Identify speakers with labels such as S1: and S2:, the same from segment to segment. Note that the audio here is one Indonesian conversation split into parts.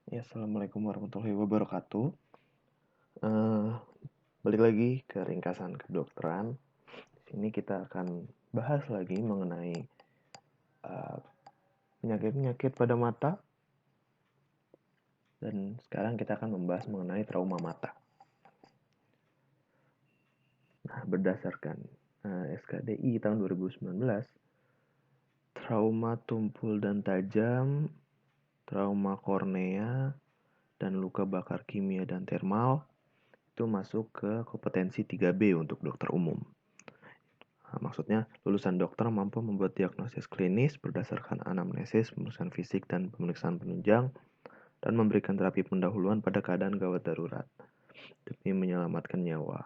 S1: Ya, assalamualaikum warahmatullahi wabarakatuh. Eh, Balik lagi ke ringkasan kedokteran. Di sini kita akan bahas lagi mengenai eh, penyakit-penyakit pada mata. Dan sekarang kita akan membahas mengenai trauma mata. Nah, berdasarkan SKDI tahun 2019, trauma tumpul dan tajam, trauma kornea, dan luka bakar kimia dan termal itu masuk ke kompetensi 3B untuk dokter umum. Nah, maksudnya, lulusan dokter mampu membuat diagnosis klinis berdasarkan anamnesis, pemeriksaan fisik, dan pemeriksaan penunjang, dan memberikan terapi pendahuluan pada keadaan gawat darurat demi menyelamatkan nyawa.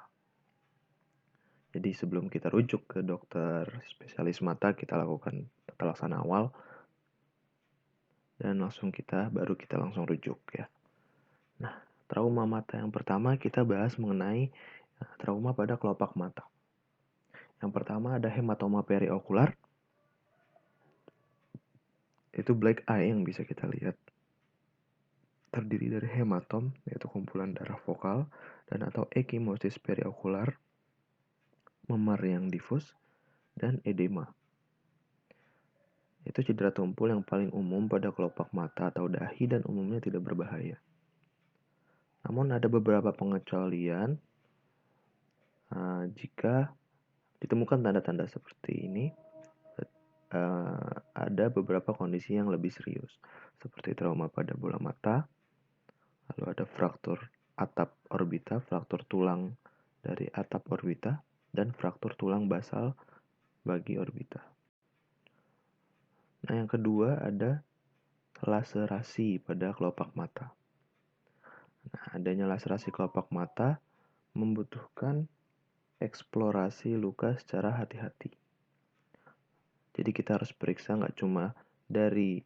S1: Jadi sebelum kita rujuk ke dokter spesialis mata, kita lakukan tata laksana awal, dan baru kita langsung rujuk ya. Nah, trauma mata yang pertama kita bahas mengenai trauma pada kelopak mata. Yang pertama ada hematoma periokular. Itu black eye yang bisa kita lihat. Terdiri dari hematom, yaitu kumpulan darah vokal, dan atau ekimosis periokular, memar yang difus, dan edema. Itu cedera tumpul yang paling umum pada kelopak mata atau dahi dan umumnya tidak berbahaya. Namun ada beberapa pengecualian jika ditemukan tanda-tanda seperti ini. Ada beberapa kondisi yang lebih serius, seperti trauma pada bola mata, lalu ada fraktur atap orbita, fraktur tulang dari atap orbita, dan fraktur tulang basal bagi orbita. Nah, yang kedua ada laserasi pada kelopak mata. Nah, adanya laserasi kelopak mata membutuhkan eksplorasi luka secara hati-hati. Jadi kita harus periksa nggak cuma dari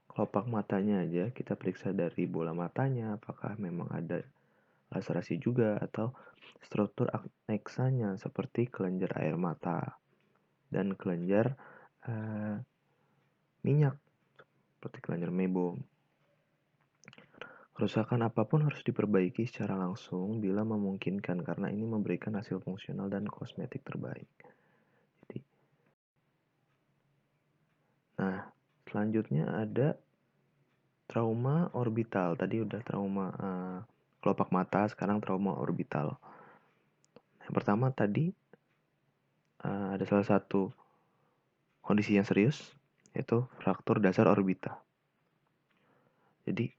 S1: kelopak matanya aja, kita periksa dari bola matanya, apakah memang ada laserasi juga, atau struktur aneksanya seperti kelenjar air mata dan kelenjar minyak seperti kelenjar mebo. Kerusakan apapun harus diperbaiki secara langsung bila memungkinkan karena ini memberikan hasil fungsional dan kosmetik terbaik. Nah, selanjutnya ada trauma orbital. Tadi udah trauma kelopak mata, sekarang trauma orbital. Yang pertama tadi ada salah satu kondisi yang serius, yaitu fraktur dasar orbita. Jadi,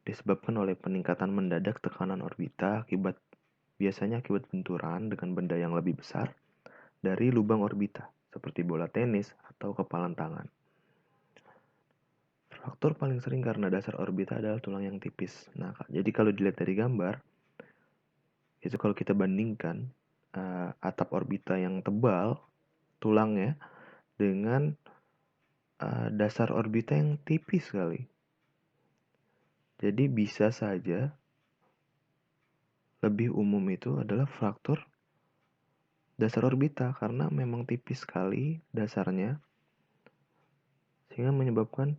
S1: disebabkan oleh peningkatan mendadak tekanan orbita biasanya akibat benturan dengan benda yang lebih besar dari lubang orbita, seperti bola tenis atau kepalan tangan. Fraktur paling sering karena dasar orbita adalah tulang yang tipis. Nah, jadi kalau dilihat dari gambar, itu kalau kita bandingkan atap orbita yang tebal, tulangnya, dengan dasar orbita yang tipis sekali. Jadi bisa saja lebih umum itu adalah fraktur dasar orbita karena memang tipis sekali dasarnya, sehingga menyebabkan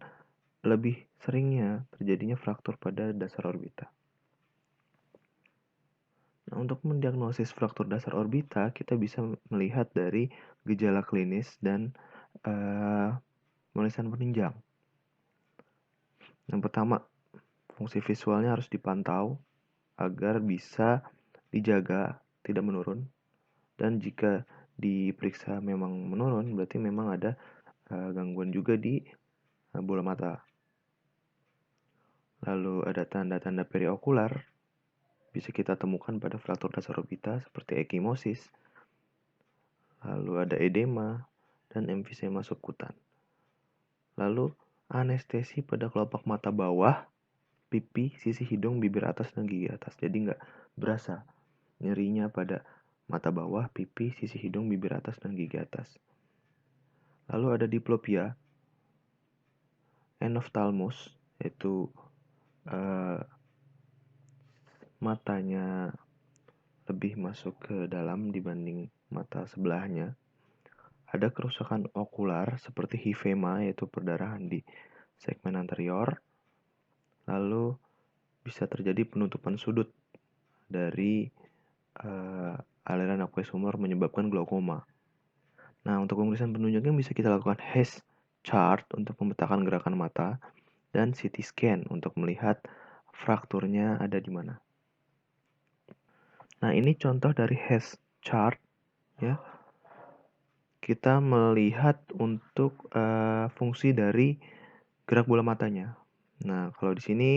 S1: lebih seringnya terjadinya fraktur pada dasar orbita. Nah, untuk mendiagnosis fraktur dasar orbita, kita bisa melihat dari gejala klinis dan pemeriksaan penunjang. Yang pertama, fungsi visualnya harus dipantau agar bisa dijaga tidak menurun. Dan jika diperiksa memang menurun, berarti memang ada gangguan juga di bola mata. Lalu ada tanda-tanda periokular, bisa kita temukan pada fraktur dasar orbita seperti ekimosis. Lalu ada edema dan emfisema subkutan. Lalu anestesi pada kelopak mata bawah, pipi, sisi hidung, bibir atas, dan gigi atas. Jadi nggak berasa nyerinya pada mata bawah, pipi, sisi hidung, bibir atas, dan gigi atas. Lalu ada diplopia, enophthalmos, yaitu matanya lebih masuk ke dalam dibanding mata sebelahnya. Ada kerusakan okular seperti hifema, yaitu perdarahan di segmen anterior. lalu bisa terjadi penutupan sudut dari aliran aqueous humor menyebabkan glaukoma. Nah, untuk pemeriksaan penunjuknya bisa kita lakukan Hess chart untuk memetakan gerakan mata dan CT scan untuk melihat frakturnya ada di mana. Nah, ini contoh dari Hess chart ya. Kita melihat untuk fungsi dari gerak bola matanya. Nah, kalau di sini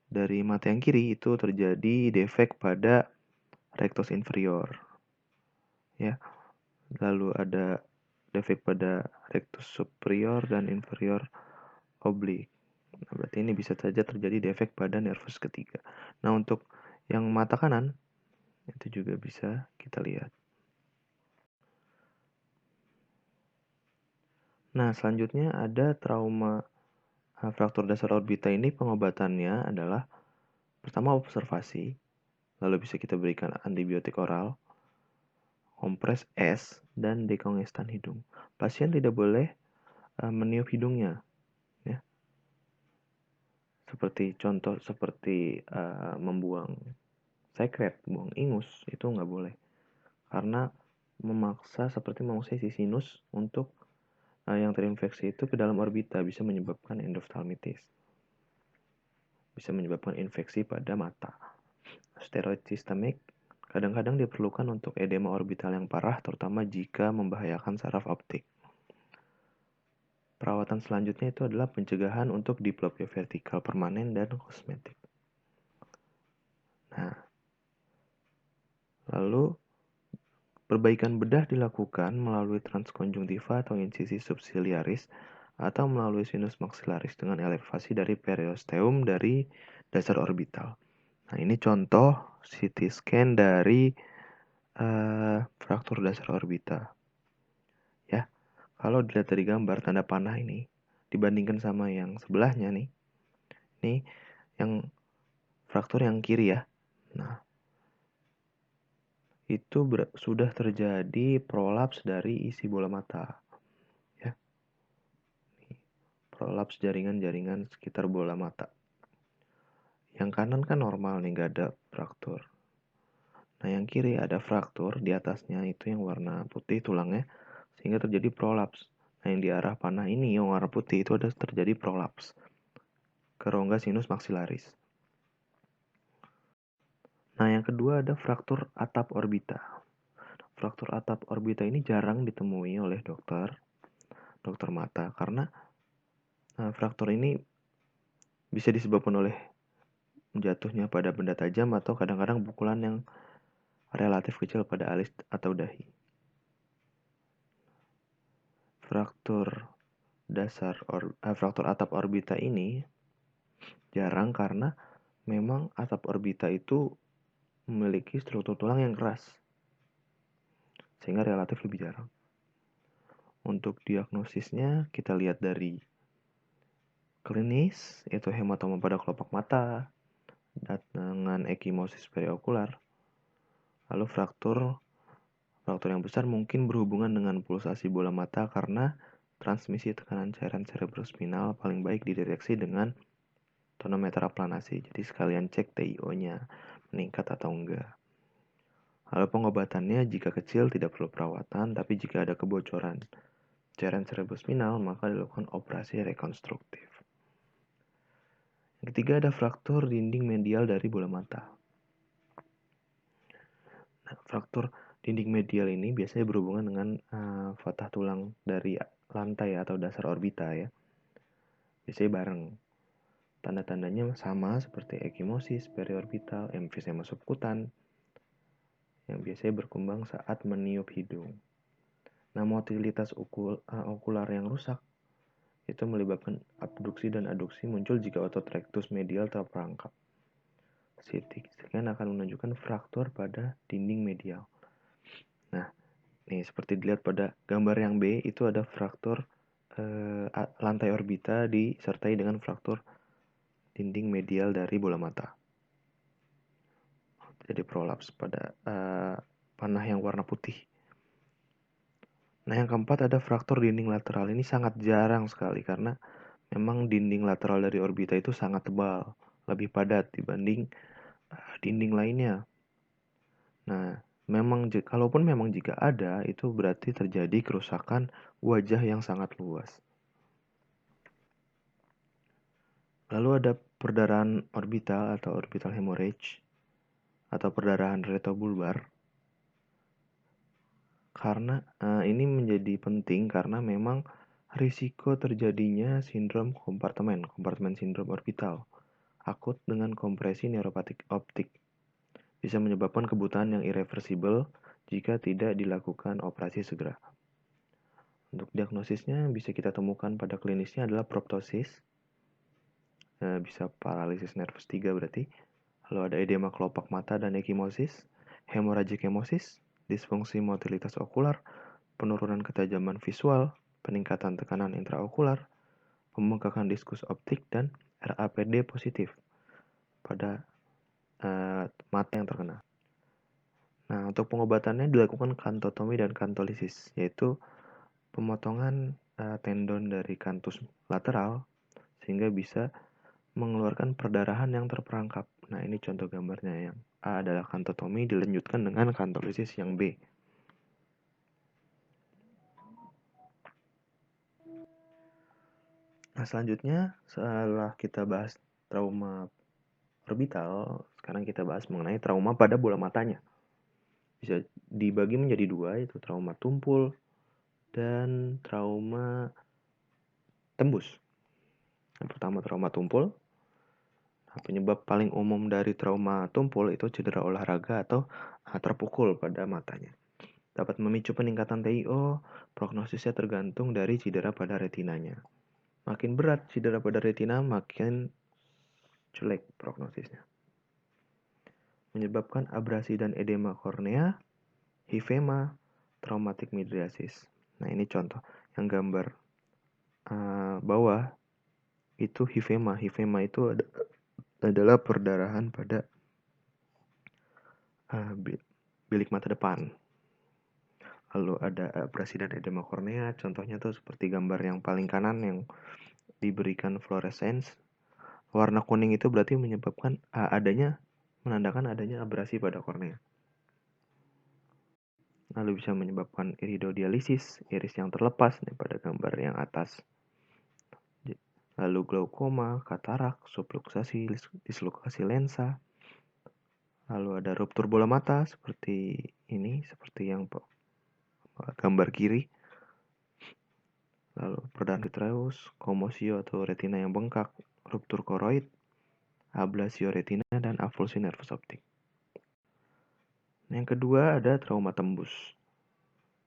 S1: dari mata yang kiri itu terjadi defek pada rectus inferior. Ya. Lalu ada defek pada rectus superior dan inferior oblique. Nah, berarti ini bisa saja terjadi defek pada nervus ketiga. Nah, untuk yang mata kanan itu juga bisa kita lihat. Nah, selanjutnya ada trauma fraktur dasar orbita. Ini pengobatannya adalah pertama observasi, lalu bisa kita berikan antibiotik oral, kompres es, dan dekongestan hidung. Pasien tidak boleh meniup hidungnya, ya. Seperti membuang sekret, buang ingus, itu nggak boleh. Karena seperti memaksa si sinus untuk yang terinfeksi itu ke dalam orbita, bisa menyebabkan endoftalmitis. Bisa menyebabkan infeksi pada mata. Steroid sistemik kadang-kadang diperlukan untuk edema orbital yang parah, terutama jika membahayakan saraf optik. Perawatan selanjutnya itu adalah pencegahan untuk diplopia vertikal permanen dan kosmetik. Nah, lalu perbaikan bedah dilakukan melalui transkonjungtiva atau insisi subsiliaris atau melalui sinus maxillaris dengan elevasi dari periosteum dari dasar orbital. Nah, ini contoh CT scan dari fraktur dasar orbita. Ya, kalau dilihat dari gambar tanda panah ini dibandingkan sama yang sebelahnya nih, ini yang fraktur yang kiri ya. Nah, itu sudah terjadi prolaps dari isi bola mata. Ya. Prolaps jaringan-jaringan sekitar bola mata. Yang kanan kan normal nih, gak ada fraktur. Nah, yang kiri ada fraktur di atasnya, itu yang warna putih tulangnya, sehingga terjadi prolaps. Nah, yang di arah panah ini yang warna putih itu ada terjadi prolaps ke rongga sinus maxillaris. Nah, yang kedua ada fraktur atap orbita. Fraktur atap orbita ini jarang ditemui oleh dokter mata karena fraktur ini bisa disebabkan oleh jatuhnya pada benda tajam atau kadang-kadang pukulan yang relatif kecil pada alis atau dahi. Fraktur atap orbita ini jarang karena memang atap orbita itu memiliki struktur tulang yang keras, sehingga relatif lebih jarang. Untuk diagnosisnya kita lihat dari klinis, yaitu hematoma pada kelopak mata dengan ekimosis periokular. Lalu fraktur yang besar mungkin berhubungan dengan pulsasi bola mata karena transmisi tekanan cairan cerebrospinal paling baik dideteksi dengan tonometer aplanasi. Jadi sekalian cek TIO-nya meningkat atau enggak. Lalu pengobatannya jika kecil tidak perlu perawatan, tapi jika ada kebocoran cairan cerebrospinal maka dilakukan operasi rekonstruktif. Yang ketiga ada fraktur dinding medial dari bola mata. Nah, fraktur dinding medial ini biasanya berhubungan dengan fatah tulang dari lantai atau dasar orbita ya. Biasanya bareng. Tanda-tandanya sama seperti ekimosis periorbital, emfisema subkutan yang biasanya berkembang saat meniup hidung. Nah, motilitas okular yang rusak itu melibatkan abduksi dan aduksi muncul jika otot rectus medial terperangkap. CT scan akan menunjukkan fraktur pada dinding medial. Nah, nih seperti dilihat pada gambar yang B itu ada fraktur lantai orbita disertai dengan fraktur dinding medial dari bola mata. Jadi prolaps pada panah yang warna putih. Nah, yang keempat ada fraktur dinding lateral. Ini sangat jarang sekali karena memang dinding lateral dari orbita itu sangat tebal, lebih padat dibanding dinding lainnya. Nah, kalaupun memang jika ada, itu berarti terjadi kerusakan wajah yang sangat luas. Lalu ada perdarahan orbital atau orbital hemorrhage atau perdarahan retobulbar. Karena ini menjadi penting karena memang risiko terjadinya sindrom kompartemen sindrom orbital akut dengan kompresi neuropatik optik bisa menyebabkan kebutaan yang irreversibel jika tidak dilakukan operasi segera. Untuk diagnosisnya bisa kita temukan pada klinisnya adalah proptosis, bisa paralisis nervus 3 berarti. Lalu ada edema kelopak mata dan ekimosis, hemoragik hemosis, disfungsi motilitas okular, penurunan ketajaman visual, peningkatan tekanan intraokular, pembengkakan diskus optik, dan RAPD positif pada mata yang terkena. Nah, untuk pengobatannya dilakukan kantotomi dan kantolisis, yaitu pemotongan tendon dari kantus lateral sehingga bisa mengeluarkan perdarahan yang terperangkap. Nah, ini contoh gambarnya. Yang A adalah kantotomi dilanjutkan dengan kantolisis yang B. Nah, selanjutnya setelah kita bahas trauma orbital, sekarang kita bahas mengenai trauma pada bola matanya. Bisa dibagi menjadi dua, yaitu trauma tumpul dan trauma tembus. Yang pertama trauma tumpul. Nah, penyebab paling umum dari trauma tumpul itu cedera olahraga atau terpukul pada matanya. Dapat memicu peningkatan TIO, prognosisnya tergantung dari cedera pada retinanya. Makin berat cedera pada retina, makin jelek prognosisnya. Menyebabkan abrasi dan edema kornea, hifema, traumatic midriasis. Nah, ini contoh yang gambar bawah itu hifema. Hifema itu adalah perdarahan pada bilik mata depan. Lalu ada abrasi dan edema kornea. Contohnya tuh seperti gambar yang paling kanan yang diberikan fluorescence. Warna kuning itu berarti menandakan adanya abrasi pada kornea. Lalu bisa menyebabkan iridodialisis, iris yang terlepas pada gambar yang atas. Lalu glaukoma, katarak, subluxasi, dislokasi lensa. Lalu ada ruptur bola mata seperti ini, seperti yang gambar kiri. Lalu perdarahan vitreus, komosio atau retina yang bengkak, ruptur koroid, ablasio retina, dan avulsi nervus optik. Yang kedua ada trauma tembus.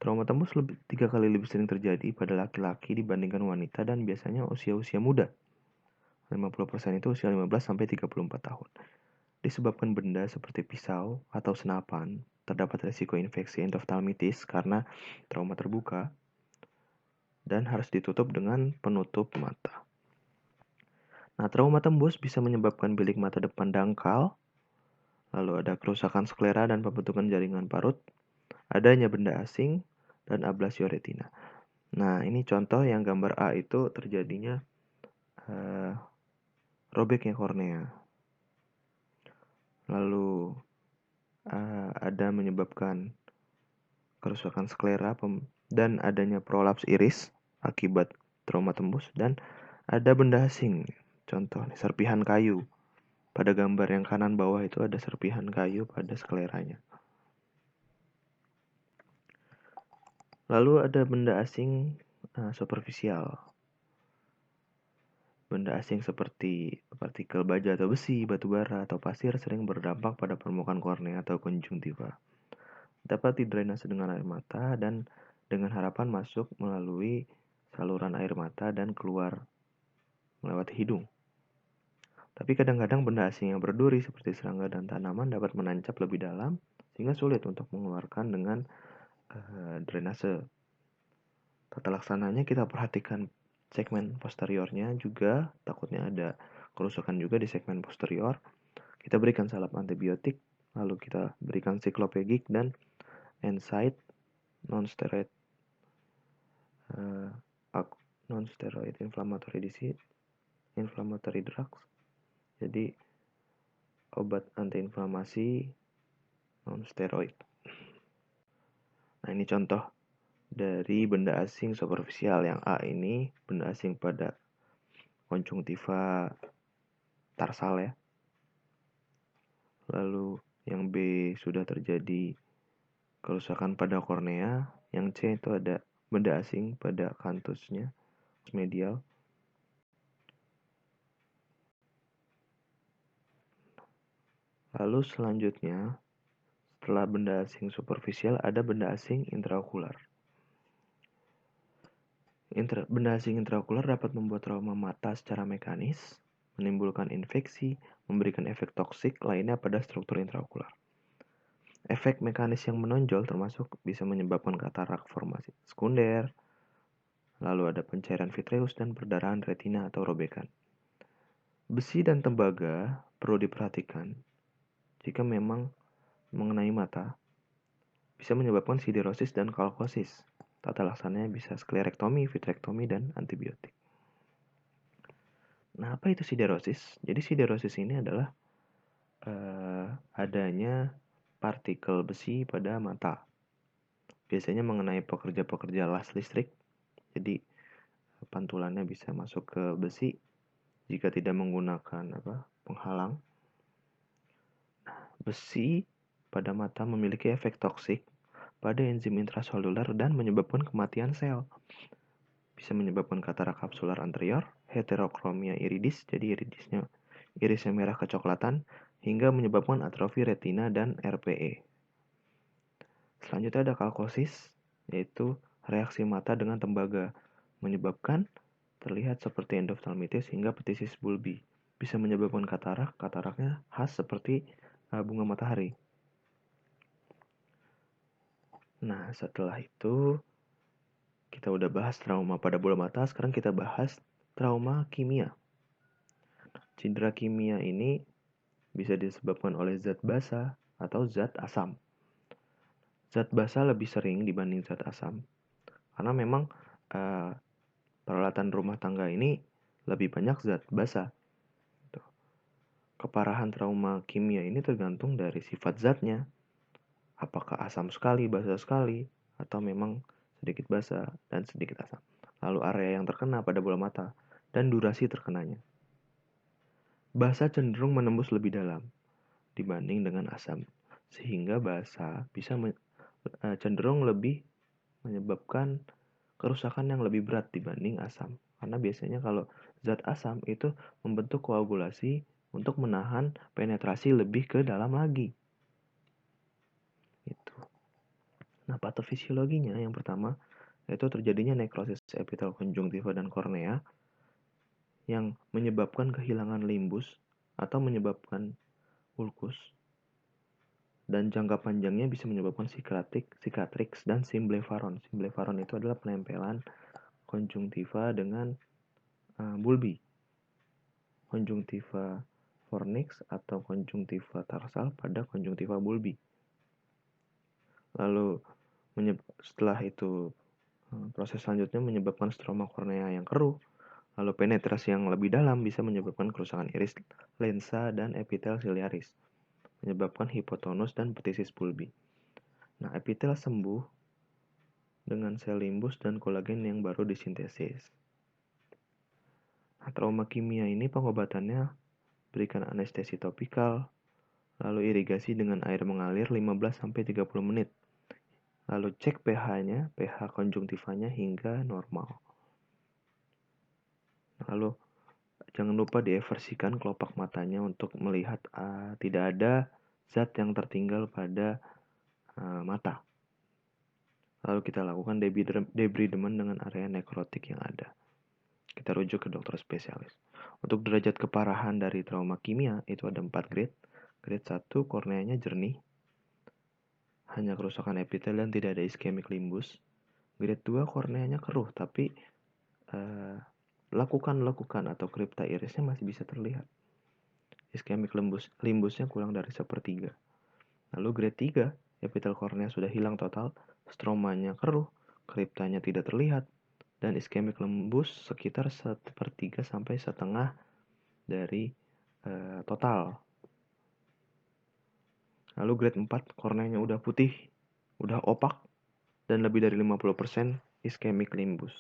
S1: Trauma tembus 3 kali lebih sering terjadi pada laki-laki dibandingkan wanita dan biasanya usia-usia muda. 50% itu usia 15 sampai 34 tahun. Disebabkan benda seperti pisau atau senapan, terdapat risiko infeksi endoftalmitis karena trauma terbuka dan harus ditutup dengan penutup mata. Nah, trauma tembus bisa menyebabkan bilik mata depan dangkal, lalu ada kerusakan sklera dan pembentukan jaringan parut, adanya benda asing, dan ablasio retina. Nah, ini contoh yang gambar A itu terjadinya robeknya kornea. Lalu ada menyebabkan kerusakan sklera dan adanya prolaps iris akibat trauma tembus, dan ada benda asing. Contoh serpihan kayu. Pada gambar yang kanan bawah itu ada serpihan kayu pada skleranya. Lalu ada benda asing superficial. Benda asing seperti partikel baja atau besi, batu bara, atau pasir sering berdampak pada permukaan kornea atau konjungtiva. Dapat didrainase dengan air mata dan dengan harapan masuk melalui saluran air mata dan keluar melewati hidung. Tapi kadang-kadang benda asing yang berduri seperti serangga dan tanaman dapat menancap lebih dalam sehingga sulit untuk mengeluarkan dengan drainase. Tata laksananya kita perhatikan segmen posteriornya juga, takutnya ada kerusakan juga di segmen posterior. Kita berikan salep antibiotik, lalu kita berikan siklopegik dan NSAID non-steroid non-steroid inflammatory drugs. Jadi obat antiinflamasi non-steroid. Nah, ini contoh dari benda asing superficial. Yang A ini benda asing pada konjungtiva tarsal ya. Lalu yang B sudah terjadi kerusakan pada kornea. Yang C itu ada benda asing pada kantusnya medial. Lalu selanjutnya, setelah benda asing superficial, ada benda asing intraokular. Benda asing intraokular dapat membuat trauma mata secara mekanis, menimbulkan infeksi, memberikan efek toksik lainnya pada struktur intraokular. Efek mekanis yang menonjol termasuk bisa menyebabkan katarak formasi sekunder, lalu ada pencairan vitreus dan perdarahan retina atau robekan. Besi dan tembaga perlu diperhatikan jika memang mengenai mata, bisa menyebabkan siderosis dan kalkosis. Tata laksananya bisa sklerektomi, vitrektomi, dan antibiotik. Nah, apa itu siderosis? Jadi siderosis ini adalah adanya partikel besi pada mata. Biasanya mengenai pekerja-pekerja las listrik. Jadi pantulannya bisa masuk ke besi jika tidak menggunakan penghalang. Besi pada mata memiliki efek toksik pada enzim intraseluler dan menyebabkan kematian sel. Bisa menyebabkan katarak kapsular anterior, heterokromia iridis, jadi irisnya merah kecoklatan, hingga menyebabkan atrofi retina dan RPE. Selanjutnya ada kalkosis, yaitu reaksi mata dengan tembaga, menyebabkan terlihat seperti endoftalmitis hingga ptosis bulbi. Bisa menyebabkan katarak, kataraknya khas seperti bunga matahari. Nah, setelah itu kita udah bahas trauma pada bola mata, sekarang kita bahas trauma kimia. Cedera kimia ini bisa disebabkan oleh zat basa atau zat asam. Zat basa lebih sering dibanding zat asam, karena memang peralatan rumah tangga ini lebih banyak zat basa. Keparahan trauma kimia ini tergantung dari sifat zatnya. Apakah asam sekali, basa sekali, atau memang sedikit basa dan sedikit asam. Lalu area yang terkena pada bola mata dan durasi terkenanya. Basa cenderung menembus lebih dalam dibanding dengan asam, sehingga basa bisa cenderung lebih menyebabkan kerusakan yang lebih berat dibanding asam. Karena biasanya kalau zat asam itu membentuk koagulasi untuk menahan penetrasi lebih ke dalam lagi. Itu. Nah, patofisiologinya yang pertama yaitu terjadinya nekrosis epitel konjungtiva dan kornea yang menyebabkan kehilangan limbus atau menyebabkan ulkus. Dan jangka panjangnya bisa menyebabkan cicatrix dan symblepharon. Symblepharon itu adalah penempelan konjungtiva dengan bulbi. Konjungtiva fornix atau konjungtiva tarsal pada konjungtiva bulbi. Lalu setelah itu proses selanjutnya menyebabkan stroma kornea yang keruh. Lalu penetrasi yang lebih dalam bisa menyebabkan kerusakan iris, lensa, dan epitel ciliaris. Menyebabkan hipotonus dan ptosis bulbi. Nah, epitel sembuh dengan sel limbus dan kolagen yang baru disintesis. Nah, trauma kimia ini pengobatannya berikan anestesi topikal, lalu irigasi dengan air mengalir 15-30 menit. Lalu cek pH-nya, pH konjungtivanya hingga normal. Lalu jangan lupa dieversikan kelopak matanya untuk melihat tidak ada zat yang tertinggal pada mata. Lalu kita lakukan debridement dengan area nekrotik yang ada. Kita rujuk ke dokter spesialis. Untuk derajat keparahan dari trauma kimia itu ada 4 grade. Grade 1 korneanya jernih, hanya kerusakan epitel dan tidak ada iskemik limbus. Grade 2 korneanya keruh tapi lekukan atau kripta irisnya masih bisa terlihat. Iskemik limbusnya kurang dari 1/3. Lalu grade 3 epitel kornea sudah hilang total, stromanya keruh, kriptanya tidak terlihat, dan iskemik lembus sekitar 1/3 sampai setengah dari total. Lalu grade 4 korneanya udah putih, udah opak, dan lebih dari 50% iskemik limbus.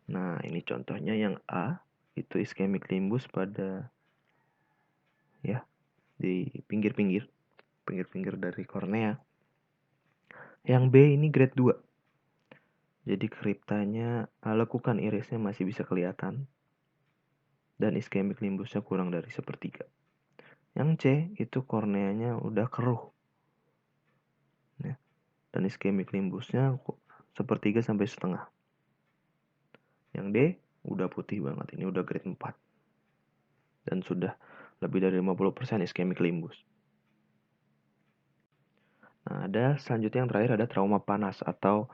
S1: Nah, ini contohnya yang A, itu iskemik limbus pada ya di pinggir-pinggir dari kornea. Yang B ini grade 2. Jadi kriptanya, lekukan irisnya masih bisa kelihatan dan iskemik limbusnya kurang dari 1/3. Yang C itu korneanya udah keruh. Ya. Dan iskemik limbusnya 1/3 sampai setengah. Yang D udah putih banget, ini udah grade 4. Dan sudah lebih dari 50% iskemik limbus. Nah, ada selanjutnya yang terakhir ada trauma panas atau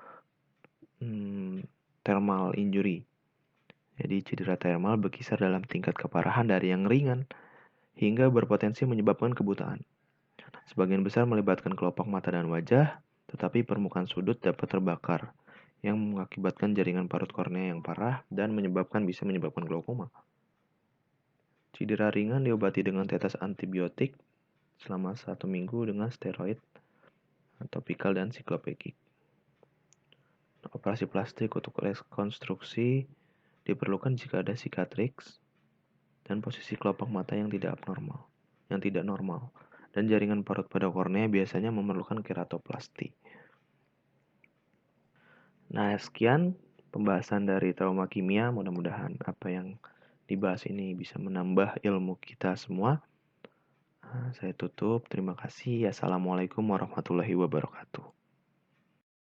S1: thermal injury. Jadi cedera thermal berkisar dalam tingkat keparahan dari yang ringan hingga berpotensi menyebabkan kebutaan. Sebagian besar melibatkan kelopak mata dan wajah, tetapi permukaan sudut dapat terbakar yang mengakibatkan jaringan parut kornea yang parah dan bisa menyebabkan glaukoma. Cedera ringan diobati dengan tetes antibiotik selama 1 minggu dengan steroid topikal dan siklopekik. Operasi plastik untuk rekonstruksi diperlukan jika ada sicatrix dan posisi kelopak mata yang tidak normal. Dan jaringan parut pada kornea biasanya memerlukan keratoplasti. Nah, sekian pembahasan dari trauma kimia. Mudah-mudahan apa yang dibahas ini bisa menambah ilmu kita semua. Saya tutup. Terima kasih. Assalamualaikum warahmatullahi wabarakatuh.